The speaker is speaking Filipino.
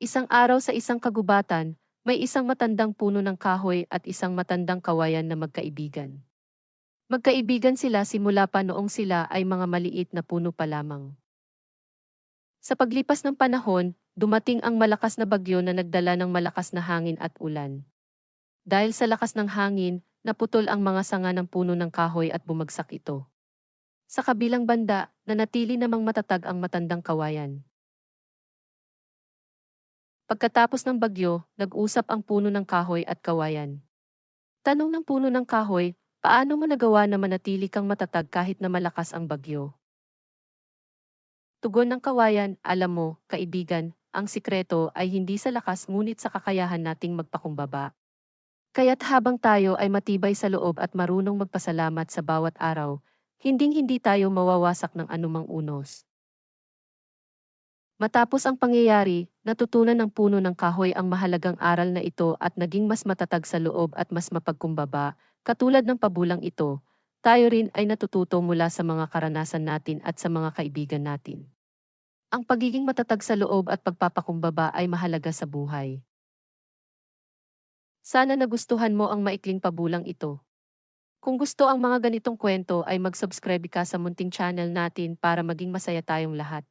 Isang araw sa isang kagubatan, may isang matandang puno ng kahoy at isang matandang kawayan na magkaibigan. Magkaibigan sila simula pa noong sila ay mga maliit na puno pa lamang. Sa paglipas ng panahon, dumating ang malakas na bagyo na nagdala ng malakas na hangin at ulan. Dahil sa lakas ng hangin, naputol ang mga sanga ng puno ng kahoy at bumagsak ito. Sa kabilang banda, nanatili namang matatag ang matandang kawayan. Pagkatapos ng bagyo, nag-usap ang puno ng kahoy at kawayan. Tanong ng puno ng kahoy, paano mo nagawa na manatili kang matatag kahit na malakas ang bagyo? Tugon ng kawayan, alam mo, kaibigan, ang sikreto ay hindi sa lakas ngunit sa kakayahan nating magpakumbaba. Kaya't habang tayo ay matibay sa loob at marunong magpasalamat sa bawat araw, hinding-hindi tayo mawawasak ng anumang unos. Matapos ang pangyayari, natutunan ng puno ng kahoy ang mahalagang aral na ito at naging mas matatag sa loob at mas mapagkumbaba, katulad ng pabulang ito. Tayo rin ay natututo mula sa mga karanasan natin at sa mga kaibigan natin. Ang pagiging matatag sa loob at pagpapakumbaba ay mahalaga sa buhay. Sana nagustuhan mo ang maikling pabulang ito. Kung gusto ang mga ganitong kwento ay mag-subscribe ka sa munting channel natin para maging masaya tayong lahat.